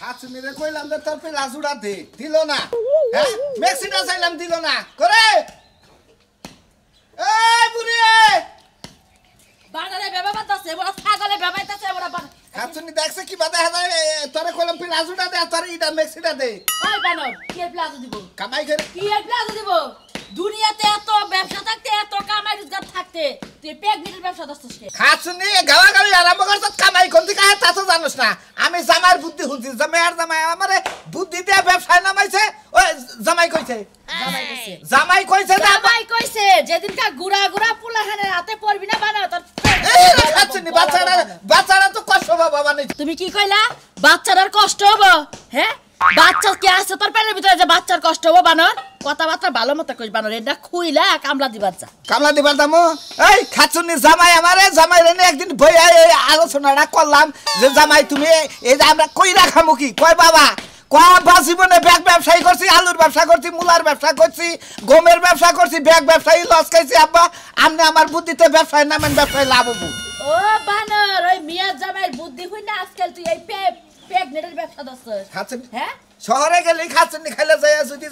খাচুনিরে কইলাম যে তোর পেলা জুড়া দে দিল না হ্যাঁ মেক্সিটা চাইলাম দিল না করে এই বুড়ি বানারে বেবা বাতাছে বড় ছাগলে বেবাইতাছে বড় বান খাচুনি দেখছে কি বাদে হাজার তোরে কইলাম পেলা জুড়া দে তোর ইটা মেক্সিটা দে ওই বানর কি এর প্লাজো দিব কামাই করে কি এর প্লাজো দিব দুনিয়াতে এত ব্যবসা থাকতে এত কামাই রোজগার থাকতে তুই প্রেগনেন্টের ব্যবসা দছস কে খাচুনি গালাগালি আরম্ভ করছ কামাই কোন দিকে তা তো জানোস না আমি জামাইর বুদ্ধি হুনছি জামাই আমারে বুদ্ধি দিয়ে ব্যবসায় নামাইছে ওই জামাই কইছে জামাই কইছে যেদিনকা গুড়া গুড়া পুলাহানের হাতে পড়বি না বানা তোর খাচুনি বাচ্চারা তো কষ্ট বাবা মানে তুমি কি কইলা বাচ্চাটার কষ্ট হবে হ্যাঁ বাচ্চা কে আছে তোর পেটের ভিতরে যে বাচ্চার কষ্ট হবে বানর কথাবার্তা ভালো মতো কইস বানর এটা খুইলা কামলা দিবার যা কামলা দিবার দামো এই খাচুনি জামাই আমারে জামাই রেনে একদিন ভইয়া এই আলোচনাটা করলাম যে জামাই তুমি এই যে আমরা কই রাখামু কি কয় বাবা কয় জীবনে ব্যাগ ব্যবসায়ী করছি আলুর ব্যবসা করছি মুলার ব্যবসা করছি গমের ব্যবসা করছি ব্যাগ ব্যবসায়ী লস খাইছি আব্বা আপনি আমার বুদ্ধিতে ব্যবসায় নামেন ব্যবসায় লাভ হবো ও বানর ওই মিয়া জামাইয়ের বুদ্ধি হই না আজকাল তুই এই প্রেগনেন্টের ব্যবসা দছস খাচুনি হ্যাঁ শহরে গেলে খাচুনি খাইলে যায় যদি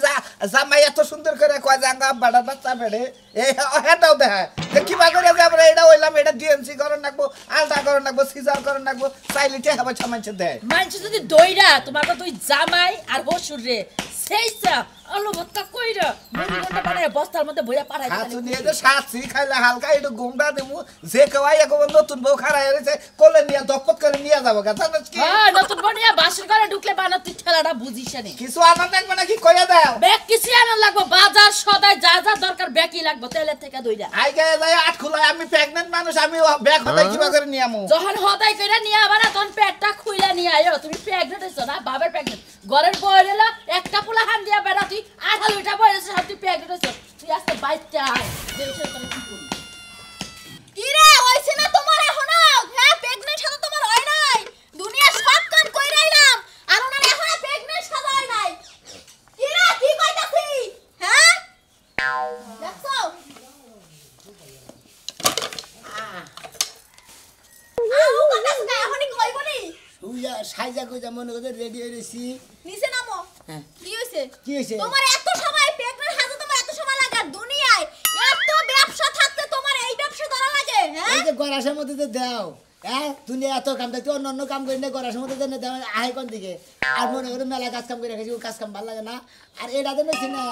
জামাই এত সুন্দর করে কয় যে আঙ্গা বাড়া বাচ্চা বেড়ে এই হেটাও দেখা কিবা করে যে আমরা এটা হইলাম এটা ডিএনসি করন রাখবো আলটা করন রাখবো সিজার করন রাখবো চাইলিটে হবে ছামাইছে দেয় মানছে যদি দইরা তোমাকে তুই জামাই আর বসুর রে সেইসা অলবত্তা কইরা মুড়িটা বানায় বস্তার মধ্যে ভইরা পাঠাই দিই খাচুনি এই যে সাথী খাইলে হালকা একটু গুমটা দেবো যে কেউই একবার নতুন বউ খারাই হয়েছে কোলে নিয়ে দপত করে নিয়ে যাবো জানিস কি হ্যাঁ নতুন বনিয়া বাসর করে ঢুকলে বানা তুই ঠেলাটা বুঝিস না কিছু আনন্দ লাগবে নাকি কইয়া দাও ব্যাগ কিছু আনন্দ লাগবে বাজার সদাই যা যা দরকার ব্যাগই লাগবে তেলের থেকে দইরা আই গায়ে যায় আট খোলায় আমি প্রেগন্যান্ট মানুষ আমি ব্যাগ হতে কিবা করে নিয়ে আমু যখন হদাই কইরা নিয়ে আবার না তখন পেটটা খুইলা নিয়ে আইও তুমি প্রেগনেন্ট হইছো না বাবার প্রেগনেন্ট ঘরের বই হলো একটা পোলা হান দিয়া বেড়া তুই আধা লইটা বই হইছে তুই প্রেগনেন্ট হইছো তুই আজকে বাইতে আয় দেশে তোর কি করি কি রে হইছে না তোমার এখনো হ্যাঁ প্রেগনেন্ট সাথে তোমার হয় নাই দুনিয়া সব কাম কইরাইলাম আর ওনার এখনো প্রেগনেন্ট সাথে হয় নাই কি রে কি কইতাছি হ্যাঁ দেখছো আউ কইতাছ না এখনই কইব নি সুইয়া সাইজা কইতা মনে করে রেডি হইছি নিচে নামো হ্যাঁ কি হইছে কি হইছে তোমার এত সময় প্রেগনেন্ট হাজে তোমার এত সময় লাগে আর দুনিয়ায় এত ব্যবসা থাকতে তোমার এই ব্যবসা ধরা লাগে হ্যাঁ এই যে গরাসের মধ্যে যে দাও হ্যাঁ দুনিয়া এত কাম দেয় তুই অন্য কাম করি না গরাসের মধ্যে দেন দাও আহে কোন দিকে আর মনে করে মেলা কাজ কাম করে রেখেছি ও কাজ কাম ভালো লাগে না আর এটা দেন না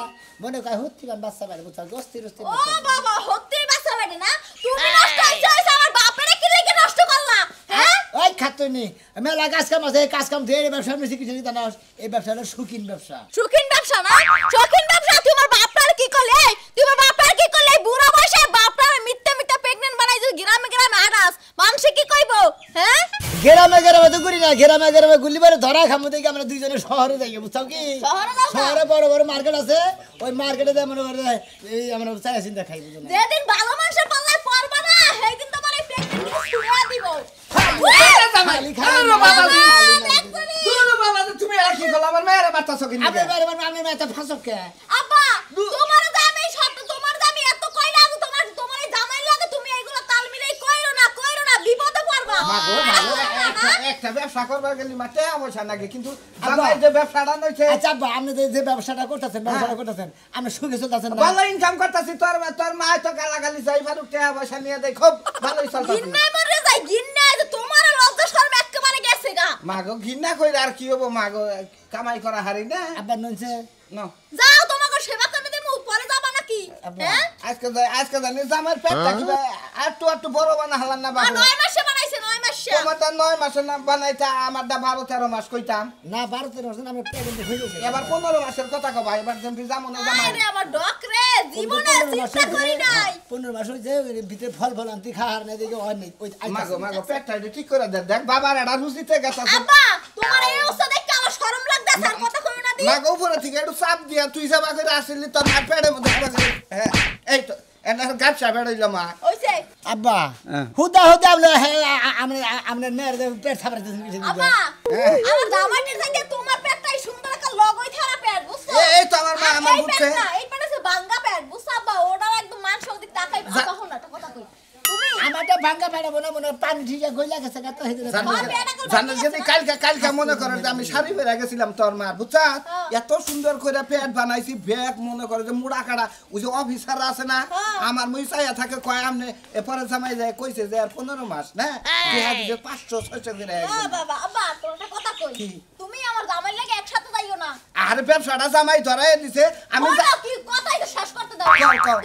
মনে কয় হত্তি কান বাচ্চা পারে বুঝছো দস্তি রস্তি ও বাবা হতে বাসা বেটে না তুমি নষ্ট হইছো আমার বাপেরে কি লেগে নষ্ট করলা হ্যাঁ ওই খাতুনি মেলা কাজ কাম আছে কাজ কাম দিয়ে এই ব্যবসা নিছি কিছু জানো এই ব্যবসা হলো শৌখিন ব্যবসা শৌখিন ব্যবসা না শৌখিন ব্যবসা তোমার বাপটার কি করলে তোমার বাপটার কি করলে বুড়া বয়সে বাপটার মিথ্যা মিথ্যা প্রেগন্যান্ট বানাই যে গ্রামে গ্রামে আরাস মানুষ কি কইবো হ্যাঁ গ্রামে তো করি না গ্রামে গুলি বারে ধরা খামু দেখি আমরা দুইজনে শহরে যাই বুঝছো কি শহরে বড় বড় মার্কেট আছে ওই মার্কেটে যা মনে করে এই আমরা চাই চিন্তা খাই বুঝো না যেদিন ভালো মানুষের পাল্লায় পড়বা না সেই দিন তোমার এই প্রেগন্যান্ট ছুড়া দিব খালি খালি বাবা তুমি আর কি করলা আমার মেয়ের মারতাছো কি আমি মেয়েটা ফাঁসক কে আব্বা তোমার দামি সব তোমার দামি এত কইলা তোমার এই জামাই লাগে তুমি এইগুলো তাল মিলাই কইরো না বিপদে পড়বা মাগো ভালো একটা ব্যবসা করবার গেলি মাঠে অবশ্য নাকি কিন্তু জামাই যে ব্যবসাটা নইছে আচ্ছা আব্বা আপনি যে ব্যবসাটা করতেছেন আপনি সুখে চলতেছেন না ভালো ইনকাম করতেছি তোর মা তো গালাগালি যাই মারুক টাকা পয়সা নিয়ে দেয় খুব ভালোই চলতেছে গিন্নাই মরে যাই গিন্নাই যে তোমার লজ্জা শরম একেবারে গেছে গা মাগো ঘৃণা কইরা আর কি হবো মাগো কামাই করা হারি না আব্বা ননছে না যাও তোমাকে সেবা করে দেবো পরে যাবা নাকি হ্যাঁ আজকে জানি জামার পেটটা কি একটু বড় বানা হলাম না বাবু 9 মাসে বানাইছে 9 মাসে তোমার 9 মাসে না বানাইতা আমার 12-13 মাস কইতাম না 12-13 মাস আমি প্রেগন্যান্ট হয়ে গেছি এবার 15 মাসের কথা কও ভাই এবার যেমন জামু না জামাই আরে আমার ডক রে জীবনে চিন্তা করি নাই 15 মাস হইছে ভিতরে ফল আনতি খাওয়ার না দেখে হয় নাই ওই মাগো পেটটা ঠিক করে দেখ বাবার এটা রুচিতে গেছে আব্বা তোমার এই অবস্থা দেখে আমার শরম লাগতাছে আর কথা কই না দি মাগো উপরে থেকে একটু চাপ দিয়া তুই যাবা করে আসলি তোর মার পেটের মধ্যে হ্যাঁ এই তো এনার গাবসা বেড়াইলো মা হইছে আব্বা হুদা আমরা মেয়ের পেট ছাপড়ে দিয়েছি আব্বা আমার জামাইটির থেকে তোমার পেটটাই সুন্দর একটা লগই থারা পেট বুঝছো এই তো আমার মা আমার বুঝছে এই পেট আছে ভাঙ্গা পেট বুঝছো আব্বা ওটা একদম মান সৌদিক টাকাই কখন না কথা কই তুমি আমারটা ভাঙ্গা বেড়াবো না মনে পানি ঠিক গইলা গেছে কত হইছে জানিস যদি কালকে মনে করো যে আমি শাড়ি পরে গেছিলাম তোর মার বুঝছা এত সুন্দর করে প্যান্ট বানাইছি ব্যাগ মনে করে যে মুড়া কাটা ওই যে অফিসার আছে না আমার মই চাইয়া থাকে কয় আমনে এরপরে জামাই যায় কইছে যে আর 15 মাস না দেয়া দিছে 500 600 করে বাবা আব্বা তোরটা কথা কই তুমি আমার জামাই লাগে একসাথে যাইও না আর ব্যবসাটা জামাই ধরাই দিছে আমি কি কথাই তো শেষ করতে দাও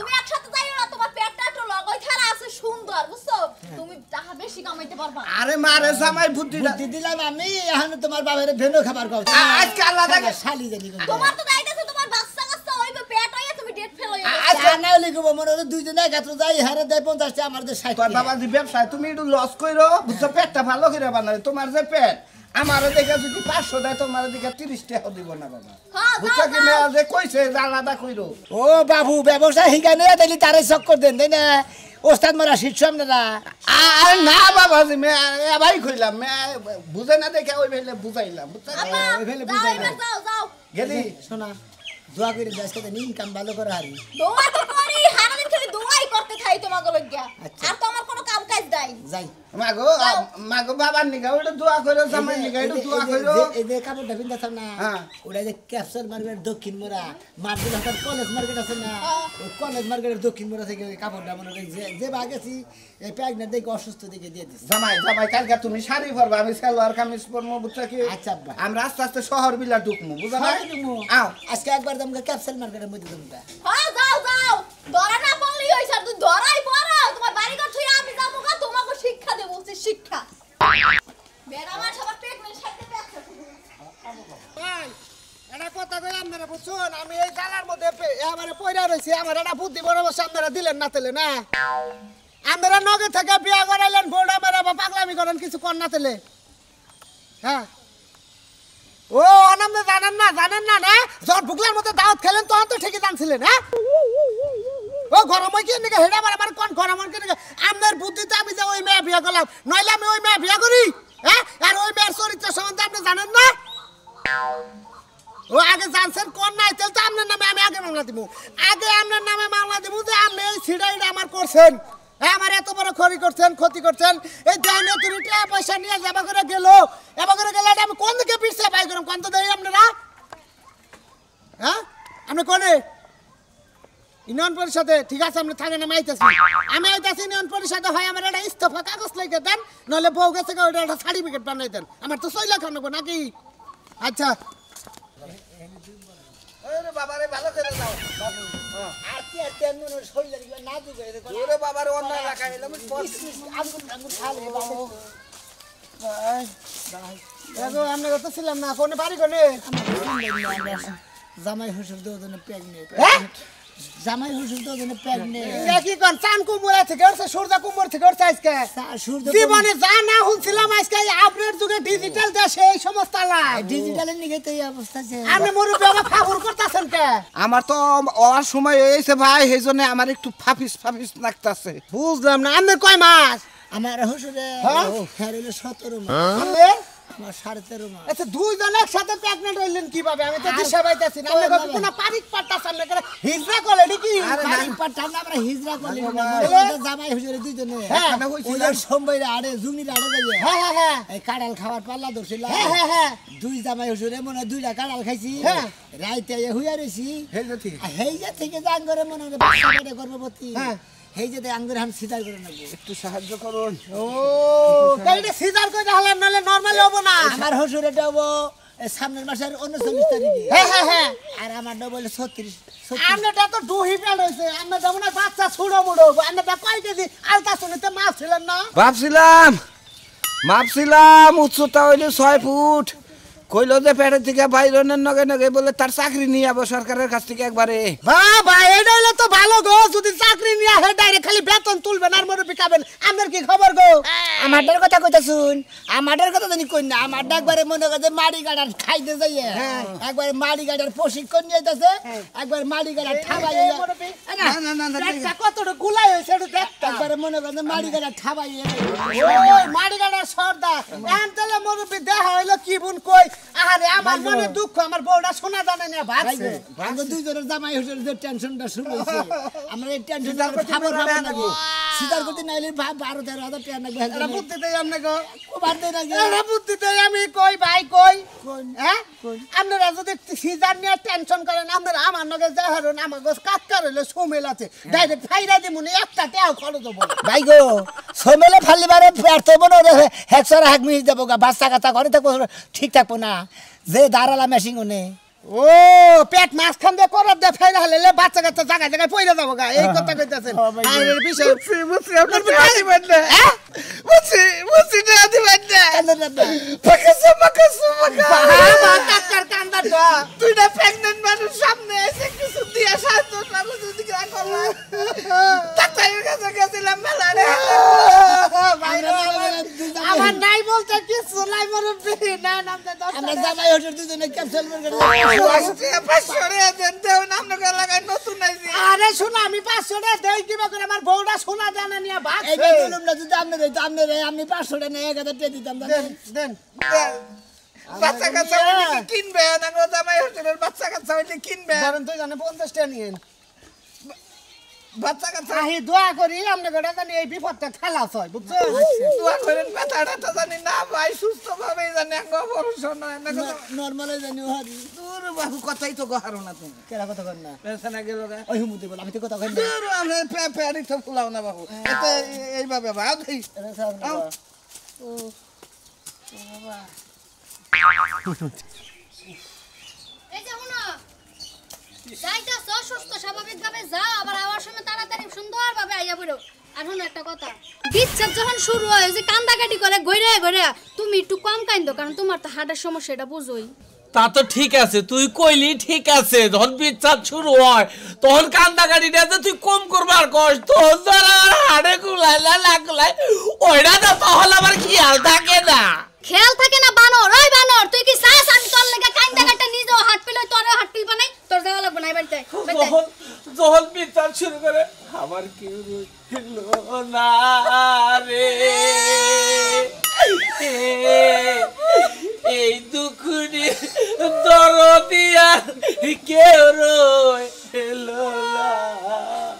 তুমি একসাথে যাইও না তোমার পেটটা একটু লগই খারা আছে সুন্দর বুঝছো তুমি টাকা বেশি কামাইতে পারবা আরে মারে জামাই বুদ্ধি দিলাম আমি এখন তোমার বাবার ভেনো খাবার খাও আজকে আলাদা শালি জানি তোমার তো দাইতেছে তোমার বাচ্চা কাচ্চা হইবে পেট হইয়া তুমি ডেট ফেল হইয়া আচ্ছা না লিখবো মনে হলো দুইজনে একাত্র যাই হারে দেয় 50 টা আমার দে 60 তোর বাবা যে ব্যবসায় তুমি একটু লস কইরো বুঝছো পেটটা ভালো করে বানালে তোমার যে পেট আমারে দেখে যদি 500 দেয় তোমার দিকে 30 টাকা দিব না বাবা বুঝছো কি মেয়া যে কইছে আলাদা কইরো ও বাবু ব্যবসা হিগানে দিলি তারে চক্কর দেন তাই না ওস্তাদ মারা শিষ্য আপনারা আর না বাবা যে মে ভাই কইলাম মে বুঝে না দেখে ওই বেলে বুঝাইলাম বুঝছো ওই ফেলে বুঝাই না যাও যাও গেলি শোনা দোয়া করে আজকে তো ইনকাম ভালো করে হারি দোয়া তো করি সারাদিন খালি দোয়াই করতে খাই তোমাকে লজ্ঞা আচ্ছা। আর তো আমার কোনো কাম কাজ নাই যাই মাগো বাবার নিগা ওটা দোয়া কইরো জামাই নিগা এটা দোয়া কইরো এই যে কাপড়টা পিন্দাছ না হ্যাঁ। ওটা যে ক্যাপসুল মার্কেট দক্ষিণ মোড়া মার্কেট হাতার কলেজ মার্কেট আছে না ওই কলেজ মার্কেটের দক্ষিণ মোড়া থেকে ওই কাপড়টা মনে হয় যে বাগেছি এই প্যাগনেট দেখে অসুস্থ দেখে দিয়ে দিছি জামাই কালকে তুমি শাড়ি পরবা আমি সালোয়ার কামিজ পরবো বুঝছো কি আচ্ছা আব্বা আমরা আস্তে আস্তে শহর বিলা ঢুকমু বুঝা না আও আজকে একবার তোমাকে ক্যাপসুল মার্কেটের মধ্যে তোমরা হ্যাঁ যাও যাও ধরা না পড়লি হইছ আর তুই ধরাই পড়ো তোমার বাড়ি ঘর থুই আমি যাবো গা তোমাকে শিক্ষা দেব বলছি শিক্ষা বেড়া আমার সবার প্রেগন্যান্ট সাথে ব্যবসা ভাই এটা কথা কই আপনারা বুঝছেন আমি এই জালার মধ্যে এবারে পয়রা রইছি আমার একটা বুদ্ধি বড় বসে আপনারা দিলেন না তেলে না আপনারা নগে থেকে বিয়া করাইলেন বোর্ডা মেরা বা পাগলামি করেন কিছু কর না তেলে হ্যাঁ ও অনামে জানেন না না যখন বুকলার মধ্যে দাওয়াত খেলেন তখন তো ঠিকই জানছিলেন হ্যাঁ ও গরম হয় কি নিকে হেডা আমার কোন গরম হয় কি নিকে আপনার বুদ্ধিতে আমি যে ওই মেয়ে বিয়া করলাম নইলে আমি ওই মেয়ে বিয়া করি হ্যাঁ আর ওই মেয়ের চরিত্র সম্বন্ধে আপনি জানেন না ও আগে জানছেন কোন নাই তাহলে তো আপনার নামে আমি আগে মামলা দিব আগে আপনার নামে মামলা দিব যে আপনি এই ছিড়াইটা আমার করছেন আমার এত বড় ক্ষতি করছেন এই দেনে তুমি টাকা পয়সা নিয়ে যাবা করে গেল এবার করে গেলে আমি কোন দিকে পিছিয়ে পাই করম কোন তো দেই আপনারা হ্যাঁ আপনি কোনে ইউনিয়ন পরিষদে ঠিক আছে আপনি থাকেন আমি আইতাছি ইউনিয়ন পরিষদে হয় আমার একটা ইস্তফা কাগজ লিখে দেন নলে বউ গেছে ওটা একটা সার্টিফিকেট বানাই দেন আমার তো 6 লাখ নেবো নাকি আচ্ছা ওরে বাবারে ভালো করে দাও আর কি তেন মনে শরীরে না দিবে ওরে বাবারে অন্য রাখা এলাম আঙ্গুর খালে বাবু দেখো আমরা তো ছিলাম না কোনে বাড়ি কোনে জামাই হুসুর দুজনে প্রেগনেন্ট হ্যাঁ জামাই হুসুর দুজনে প্রেগনেন্ট কি কোন চান কুমড়া থেকে উঠছে সূর্য কুমড় থেকে উঠছে আজকে সূর্য জীবনে যা না শুনছিলাম আজকে আপডেট যুগে ডিজিটাল দেশে এই সমস্ত আলাই ডিজিটালের নিকে তো এই অবস্থা আছে আপনি মুরব্বী বাবা ফাবুর করতেছেন কে আমার তো ওর সময় হয়েছে ভাই সেই জন্য আমার একটু ফাফিস লাগতাছে বুঝলাম না আপনি কয় মাস আমার হুসুরে হ্যাঁ? হ্যাঁ 17 মাস আপনি আমার 13.5 মাস আচ্ছা দুইজন একসাথে প্রেগনেন্ট হইলেন কিভাবে আমি তো দিশা পাইতাছি না আপনি কবে কোন পারিক পাট্টা সামনে করে হিজরা করলে নাকি বাড়ি পাঠান না আমরা হিজরা করলি না জামাই হুসুরে দুইজনে হ্যাঁ, ওই যে সোমবাইরে আড়ে জুগনির আড়ে যাই হ্যাঁ হ্যাঁ হ্যাঁ এই কাঁড়াল খাওয়ার পাল্লা ধরছিলাম হ্যাঁ হ্যাঁ হ্যাঁ দুই জামাই হুসুরে মনে হয় 2টা কাঁড়াল খাইছি হ্যাঁ। রাইতে হুইয়া রইছি সেই যে ঠিক হেইজা থেকে যে আঙ্গরে মনে হয় বাচ্চা বেড়ে গর্ভবতী হ্যাঁ। হেইজা থেকে আঙ্গরে আমি সিদার করে নেব একটু সাহায্য করুন ও এইটা সিজার কইতে হলে নালে নরমালি হবে না আমার শ্বশুরে দেবো সামনের মাসের 39 তারিখে হ্যাঁ হ্যাঁ হ্যাঁ আর আমার দেবো 36 আমনেটা তো ডুহি পেট হইছে আমনে যেমন বাচ্চা ছুড়ো মুড়ো আমনেটা কয় কেজি আলতা শুনিতে মাছ ছিলেন না ভাবছিলাম উচ্চতা হইলে 6 ফুট কইলো যে পেটের থেকে বাইরনের নগে বলে তার চাকরি নিয়ে যাবো সরকারের কাছ থেকে একবারে বাবা এটা হইলে তো ভালো গো যদি চাকরি নিয়ে আসে ডাইরেক্ট খালি বেতন তুলবেন আর মরে বিকাবেন আপনার কি খবর গো আমাদের কথা কইতা শুন আমাদের কথা জানি কই না আমার একবারে মনে করে মাড়ি গাড়ার খাইতে যাইয়ে একবারে মাড়ি গাড়ার প্রশিক্ষণ নিয়েছে একবার মাড়ি গাড়ার ঠাবাই একটা কতটা গুলাই হইছে একটু দেখতা একবারে মনে করে মাড়ি গাড়ার ঠাবাই ওই মাড়ি গাড়ার সর্দার এখন তাহলে মুরব্বি দেখা হইলো কি বুন কই আহা আরে আমার মনে দুঃখ আমার বউটা শোনা জানে না ভাবছে আমরা দুইজনের জামাই হইছে যে টেনশনটা শুরু হইছে আমরা এই টেনশনটা খাবার খাবো নাকি সিদার করতে নাইলে 12-13,000 টাকা নাকি এটা বুদ্ধি দেই আমনে গো কোবার দেই নাকি এটা বুদ্ধি দেই আমি কই ভাই কই হ্যাঁ আপনারা যদি সিজার নিয়ে টেনশন করেন আপনারা আমার নগে যা হারুন আমার গোস কাটকার হইলে সুমেল আছে ডাইরেক্ট ফাইরা দিমুনি একটা টাও খরচ হবো ভাই গো সমেলে ফালিবারে ব্যর্থ বনো হেক্সরা হাক মিস দেবো গা বাচ্চা কাচ্চা করে থাকবো ঠিক থাকবো না যে দাঁড়ালা মেশিং ওনে ও পেট মাছ খান দিয়ে করার দিয়ে ফাইরা হলে বাচ্চা কাচ্চা জায়গায় জায়গায় পইরা যাবো গা এই কথা কইতাছেন আর এর বিষয় বুঝছি আপনার বিকাশই বন্ধে বুঝছি না আদি বন্ধে পাকাসু পাকাসু বাবা ডাক্তার কান্দা তো তুই না প্রেগন্যান্ট মানুষ সামনে এসে কিছু দিয়া সাহায্য মানুষ যদি কি করলা ডাক্তারের কাছে গেছিলাম মেলা রে আমার নাই বলতে কিছু নাই মুরব্বি না নাম দে আমরা জামাই হইছে দুইজনে ক্যান্সেল করে আরে শোনা আমি 500 টাকা দেই কিবা করে আমার বউটা সোনা জানা নিয়ে এই ভাগছে বেদুলুম না যদি আপনি দেই তো আপনি আমি 500 টাকা নিয়ে 1000 টাকা দিতাম দেন বাচ্চা কাচ্চা কিনবে না জামাই হোটেলের বাচ্চা কাচ্চা হইলে কিনবে ধরেন তুই জানে 50 টাকা নিয়েন বাচ্চা কাচ্চা আহি দোয়া করি আমরা গোটা জানি এই বিপদটা খালাস হয় বুঝছো দোয়া করেন ব্যথাটা তো জানি না ভাই সুস্থ ভাবে জানি এক অপারেশন হয় না নরমালে জানি হারি দূর বাবু কথাই তো গহারো না তুমি কেরা কথা কর না পেছনে গেল গা ওই হুমুতে বল আমি তো কথা কই না দূর আমরা পেয়ারি তো ফুলাও না বাবু এতে এইভাবে ভাও দেই এই যে শুনো যাইতাছ সুস্থ স্বাভাবিক ভাবে যাও আবার আওয়ার সময় তাড়াতাড়ি সুন্দর ভাবে আইয়া পড়ো আর শুনো একটা কথা বিচ্ছেদ যখন শুরু হয় যে কান্দাকাটি করে গইরে গইরে তুমি একটু কম কাইন্দো কারণ তোমার তো হার্টের সমস্যা এটা বুঝোই তা তো ঠিক আছে তুই কইলি ঠিক আছে যখন বিচ্ছাদ শুরু হয় তখন কান্দাকাটিটা তুই কম করবার কষ্ট তোর দ্বারা হাড়ে কুলাইলা লাগলাই ওইটা তো তখন আবার খেয়াল থাকে না খেয়াল থাকে না বানর ওই বানর তুই কি চাস আমি তোর লাগা কান্দাকাটি নিজেও হাট পিল তোরও হাট পিল বানাই তোর যাওয়া লাগবে না বাড়িতে যখন বিচ্ছাদ শুরু করে আমার কেউ রইল না রে এই দুঃখনি দরদিয়া কেউ রইল না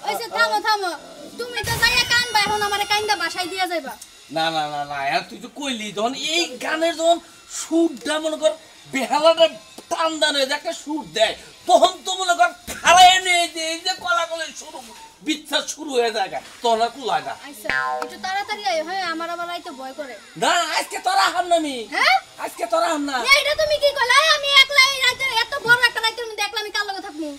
ওইসে থামো থামো তুমি তো যাইয়া কানবা এখন আমারে কান্দা বাসায় দিয়া যাইবা না না না না আর তুই তো কইলি যখন এই গানের যখন সুরটা মনে কর বেহালাটা টান দান হয়ে একটা সুর দেয় তখন তো মনে কর খাড়াই নিয়ে এই যে কলাকলের শুরু বিচ্ছা শুরু হয়ে যায় তখন আর কুলায় না আচ্ছা একটু তাড়াতাড়ি আয় হ্যাঁ আমার আবার আইতে ভয় করে না আজকে তোরা হাম না আমি হ্যাঁ আজকে তোরা হাম না এইটা তুমি কি কইলা আমি একলা এই রাতে এত বড় একটা রাতের মধ্যে একলা আমি কার লগে থাকমু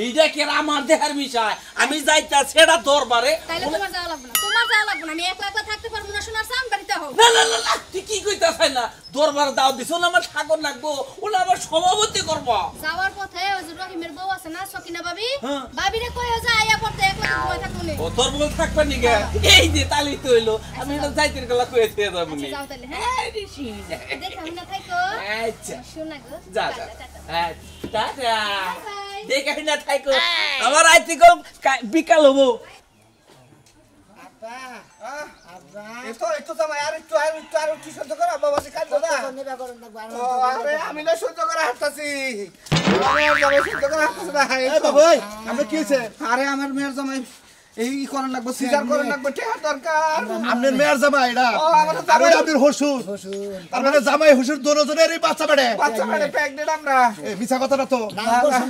এইটা কি আমার দেহের বিষয় আমি যাইতা সেটা দরবারে তাইলে তোমার যাওয়া লাগবে না তোমার যাওয়া লাগবে না আমি একলা একলা থাকতে পারবো না শোনার সাম বাড়িতে হোক না না না না তুই কি কইতাছ না দরবার দাও দিছ না আমার ঠাকুর লাগবো ওলা আবার সভাপতি করব যাওয়ার পথে ওই যে রহিমের বউ আছে না সকিনা ভাবি হ্যাঁ। ভাবিরে কইও যে আইয়া পড়তে একলা বই থাকবো না ও তোর বল থাকবা নি গে এই যে তালি তো হইলো আমি এটা যাইতের গলা কইতে দিয়ে যাবো নি যাও তাহলে হ্যাঁ দেখো না থাইকো আচ্ছা শোনা গো যা যা টাটা বাই দেখে না থাইকো আমার আইতি কম বিকাল হবো একটু জামাই আর একটু সহ্য করো বাবা কাঁদো না আরে আমি না সহ্য করে হাঁটতাছি সহ্য করে হাঁটতাছি না আমরা কি হইছে আরে আমার মেয়ের জামাই এই করার লাগবে সিজার করার লাগবে টেহা দরকার আপনার মেয়ের জামাই এটা ও আমার আর জামাই ওটা আপনার হসুর আপনার জামাই হসুর দুজনের এই বাচ্চা বেড়ে বাচ্চা মানে প্রেগনেন্ট আমরা এই মিছা কথা না তো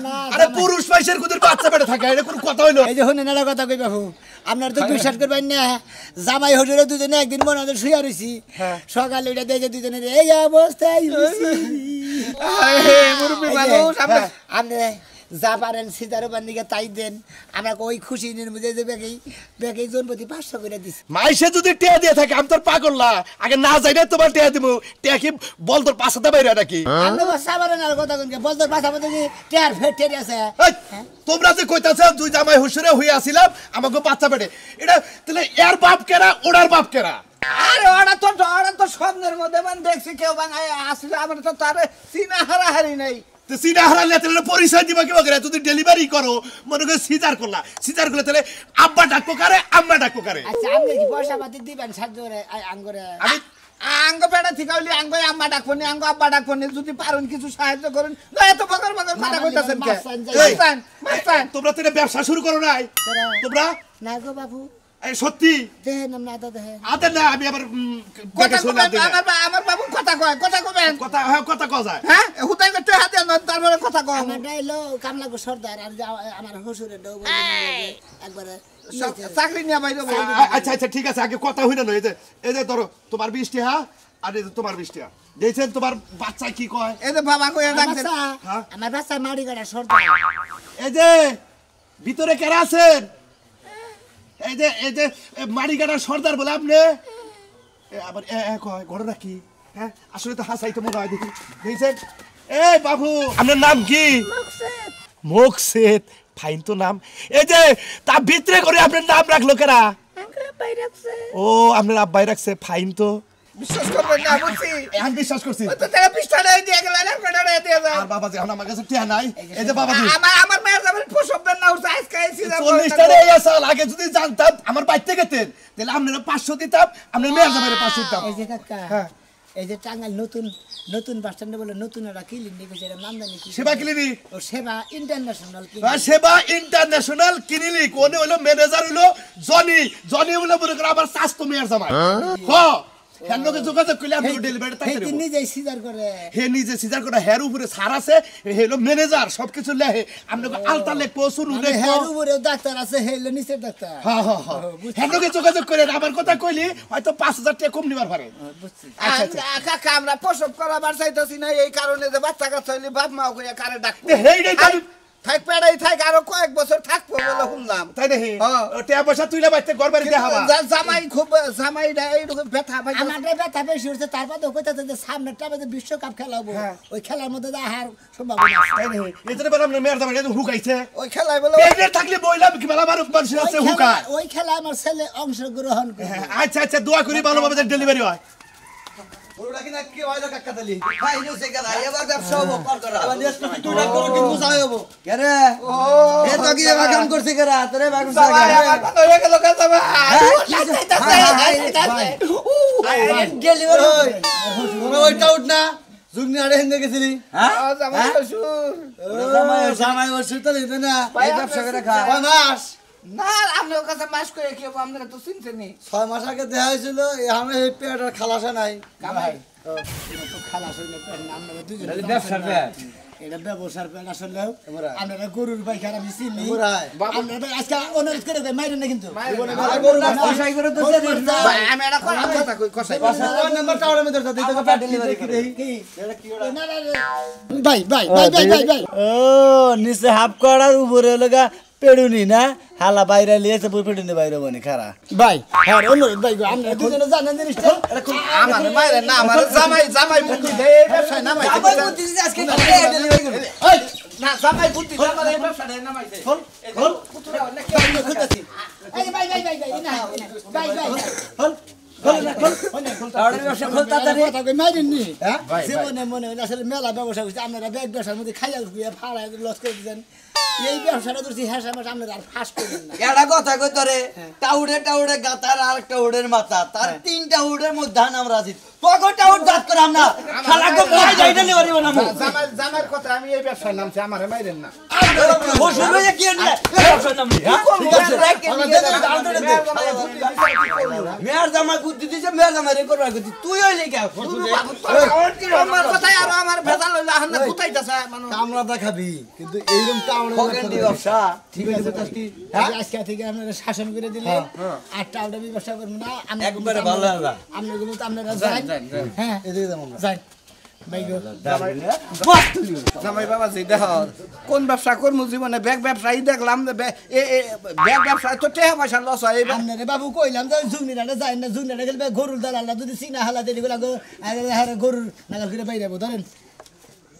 না আরে পুরুষ পয়সার কুদের বাচ্চা বেড়ে থাকে এটা কোন কথা হইলো এই যে শুনে না কথা কই বাবু আপনার তো বিশ্বাস করবেন না জামাই হজুরে দুজনে একদিন মনে হয় শুয়ে রইছি সকালে উঠে দেখে দুজনের এই অবস্থায় হইছি আরে মুরব্বি মানুষ আমরা আপনি যা পারেন সিজারো বান্দিকে তাই দেন আমরা ওই খুশি নিয়ে মধ্যে যে বেগে জনপতি 500 করে দিছি মাইসে যদি টিয়া দিয়ে থাকে আমি তোর পাগল না আগে না যাই না তোমার টিয়া দিব টিয়া কি বল তোর পাশাতে বাইরে নাকি আপনি বস সাবারেন আর কথা কোন বলতো পাশাপাশি কি টেয়ার ফেটে আছে এই, তোমরা যে কইতাছে দুই জামাই হুসুরে হয়ে আসিলাম আমাকে বাচ্চা বেড়ে এটা তাহলে এর বাপ কেরা ওনার বাপ কেরা আরে ওরা তো স্বপ্নের মধ্যে মানে দেখছি কেউ বাঙায় আসলে আমরা তো তার চিনা হারাহারি নাই তো সিনা হারালে তাহলে পরিচয় দিবা কি করে? যদি ডেলিভারি করো মনে করে সিজার করলে তাহলে আব্বা ডাকবো কারে, আম্মা ডাকবো কারে? আচ্ছা আপনি কি পয়সা পাতি দিবেন সাহায্য করে আঙ্গরে? আমি আঙ্গ পেড়া থেকে হইলে আঙ্গ আম্মা ডাকবনি, আঙ্গ আব্বা ডাকবনি, যদি পারেন কিছু সাহায্য করেন। এত বকর বকর কথা কইতাছেন কে? মাস্তান তোমরা তো এটা ব্যবসা শুরু করো নাই? তোমরা না গো বাবু এই সত্যি দেখেন না আদা দেখেন আদে না, আমি আবার কথা কবেন, আমার বাবু কথা কয়, কথা কবেন, কথা কওয়া যায়। হ্যাঁ হুতাই করতে হাতে তারপরে কথা কম। আমার ডাইলো কামলা গো সর্দার আর আমার শ্বশুরের ডৌ একবারে চাকরি নিয়ে বাইরে আচ্ছা আচ্ছা ঠিক আছে, আগে কথা হইনা নয়। এই যে ধরো তোমার 20 টাকা আর এই যে তোমার 20 টাকা দেখছেন। তোমার বাচ্চা কি কয়? এই যে বাবা কইয়া ডাকছেন। আমার বাচ্চা মারি গাড়া সর্দার। এই যে ভিতরে কারা আছেন? এই যে মারিগাড়ার সর্দার বলে আপনি? আবার কয় ঘটনা কি? হ্যাঁ আসলে তো হাসাই তো মনে হয় দেখি দেখছেন। এই বাবু আপনার নাম কি? মোকসেদ। ফাইন তো নাম। এই যে তা ভিতরে করে আপনার নাম রাখলো কারা? ও আপনার আব্বাই রাখছে। ফাইন তো। বিশ্বাস করবেন না বুঝছি। এখন বিশ্বাস করছি। তো তেরা পিস্তাটা দিয়ে গেলেন আর কয়টা দিয়ে যায়। আর বাবাজি এখন আমার কাছে টিয়া নাই। এই যে বাবাজি আমার মেয়ের যাবেন পোষবেন না উঠছে আজকে এসে যাব। 40 টাকা এই সাল আগে যদি জানতাম আমার বাইতে গেতেন তাহলে আপনারা 500 দিতাম, আপনার মেয়ের জামাইরে 500 দিতাম। এই যে কাকা হ্যাঁ এই যে টাঙ্গাইল নতুন বাস স্ট্যান্ডে বলে নতুন একটা ক্লিনিক হয়েছে, এটার নাম জানি কি? সেবা ক্লিনিক। ও সেবা ইন্টারন্যাশনাল সেবা ইন্টারন্যাশনাল ক্লিনিক। ওনে হলো ম্যানেজার হলো জনি বলে মনে করে আমার স্বাস্থ্য মেয়ের জামাই। হ্যাঁ হ্যাঁ লোকে যোগাযোগ করলে আমি ডেলিভারি তাই দেব। নিজেই সিজার করে। হে নিজে সিজার করে। হের উপরে সার আছে, হে হলো ম্যানেজার, সবকিছু লেহে। আপনাকে আলতা লেখবো, শুনুন মানে লেখবো। হের উপরেও ডাক্তার আছে, হেলে নিচের ডাক্তার। হ্যাঁ হ্যাঁ হ্যাঁ হের লোকে যোগাযোগ করে আমার কথা কইলি হয়তো 5000 টাকা কম নিবার পারে। আচ্ছা আচ্ছা কাকা আমরা প্রসব করাবার চাইতেছি না, এই কারণে যে বাচ্চা কাচ্চা হইলে বাপ মা কইয়া কারে ডাকবো। হেইডাই তো আমি- থাক পেড়াই থাক আরো কয়েক বছর থাকবো বলে শুনলাম। তাই দেখি হ্যাঁ। টাকা পয়সা তুইলা বাইতে ঘর বাড়ি দেখাবা। জামাই খুব জামাইটা এইরকম ব্যথা পাই। আমাদের ব্যথা বেশি হচ্ছে, তারপর তো কইতাছে যে সামনেরটা আমাদের বিশ্বকাপ খেলাবো, ওই খেলার মধ্যে হার সম্ভাবনা আছে। তাই দেখি এজন্য বললাম না মেয়ের জামাই হুকাইছে। ওই খেলায় বলে পেটে থাকলে বইলাম কি বেলা মানুষ মানুষ আছে হুকায়। ওই খেলায় আমার ছেলে অংশগ্রহণ করে। আচ্ছা আচ্ছা দোয়া করি ভালোভাবে ডেলিভারি হয়। ওরা কিনা কি হইলো কাকা তালি ভাই নিছে গেল এবার ব্যবসা হবো পার করা এবার দেশ প্রতি দুইটা করো কিন্তু যাই হবো কেরে ও এ তো কি এবার কাম করছে কেরা তোরে বাগুন সাগা হয়ে গেল কাছে ভাই ডেলিভারি ওরা ওইটা উঠ না জুগনি আড়ে হিন্দে গেছিলি হ্যাঁ জামাই শ্বশুর জামাই বসে তো দিতে না এই ব্যবসা করে খা 6 মাস না আপনার কাছে মাস করে কি আপনারা তো চিনছেনই। 6 মাস আগে দেখা হয়েছিল আমি এই পেটের খালাসা নাই কামাই তো খালাস হইলে পেট না, আমরা দুজন ব্যবসার পেট এটা ব্যবসার পেট। আসলে আমরা গরুর পাইকার আমি চিনি। পুরাই আমরা আজকে অনুরোধ করে মাইরেন না কিন্তু। গরু না পয়সাই করে তো ভাই আমি এটা কথা কই কষাই নাম্বারটা ওর মধ্যে দাও দিতে পেট ডেলিভারি করে না, ভাই ভাই ভাই ভাই ভাই ভাই ও নিচে হাফ করার উপরে লগা পেড়ুনি না হালা বাইরে লিয়েছে বই পেড়ুনি বাইরে বনি খারা ভাই হ্যাঁ অনুরোধ ভাই আমরা দুজনে জানেন জিনিসটা। আমার মাইরে না আমার জামাই বুদ্ধি দে এই ব্যবসায় নামাই আবার বুদ্ধি দিছে আজকে ডেলিভারি করে এই না জামাই বুদ্ধি দে আমার এই ব্যবসায় নামাইছে চল চল পুতুরা অনেক খুঁজতাছি এই ভাই ভাই ভাই ভাই না ভাই ভাই খোল খোল না খোল তাড়াতাড়ি ব্যবসা খোল তাড়াতাড়ি কথা কই মাইরেন নি হ্যাঁ জীবনে মনে হয় আসলে মেলা ব্যবসা করছি, আপনারা ব্যাগ ব্যবসার মধ্যে খাইয়া গুয়া ফাড়া লস করে দিবেন। এই ব্যবসাটা ধরছি হ্যাঁ আমার আপনারা আর ফাঁস করবেন না। এটা কথা কই তোরে টাউডে গাতার আর একটা উড়ের মাথা তার তিনটা উড়ের মধ্যে আমরা আছি তোকে টাউড দাঁত করে আমরা শালা কো মাই যাই ডেলিভারি বানাবো জামাইর কথা আমি এই ব্যবসায় নামছি আমারে মাইরেন না। বসে রয়ে কি নিয়ে ব্যবসা নামলি হ্যাঁ মেয়ার জামাই বুদ্ধি দিছে মেয়ার জামাই রে করবা কইতি তুই হইলি কে আমার কথাই আর আমার ভেজাল হইলো এখন না কুতাইতাছে মানুষ কামলা দেখাবি কিন্তু এইরকম কামলা ফকেন্ডি ব্যবসা ঠিক আছে কি আজকে থেকে আপনারা শাসন করে দিলে আর টাউডে ব্যবসা করব না। আমি একবারে ভালো লাগা আপনারা গুলো তো আপনারা যান হ্যাঁ এদিকে যাবো আমরা যান ভাই গো জামাই বাবা জি দেখ কোন ব্যবসা করবো জীবনে ব্যাগ ব্যবসায়ী দেখলাম ব্যাগ ব্যবসায় তো টেহা পয়সা লস হয় এই আপনারে বাবু কইলাম যে জুগনিরাটা যাই না, জুগনিরা গেলে গরুর দালালটা যদি চিনা হালা দেরি গুলা গরুর নাগাল করে বাইরাবো ধরেন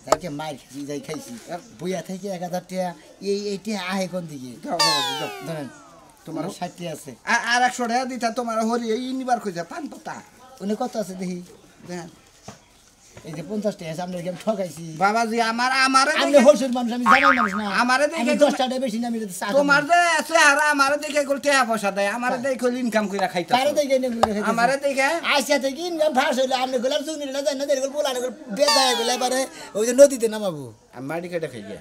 যাইকে মার খাইছি যাই খাইছি বইয়া থেকে 1000 টাকা এইটা আহে কোন দিকে ধরেন তোমার 60 আছে আর 100 টাকা দিতা তোমার হরি এই নিবার কইছে পান পাতা উনি কত আছে দেখি দেখেন এই যে 50 টাকা আছে আপনাকে আমি ঠকাইছি বাবাজি আমারে আমি দেখে হলসের মানুষ আমি জামাই মানুষ না আমারে দেখে আমি 10 টাকা বেশি না আমি চা তোমার যে আছে আর আমারে দেখে কল টাকা পয়সা দেয় আমারে দেখে ইনকাম কইরা খাইতা কারে দেখে নে আমারে দেখে আইসা থেকে ইনকাম ফাঁস হইলে আপনি গোলার জুনি না জানেন না দেখল পোলা বেদায় গেলে এবারে ওই যে নদীতে নামাবো আমি মাটি কেটে খাই গিয়া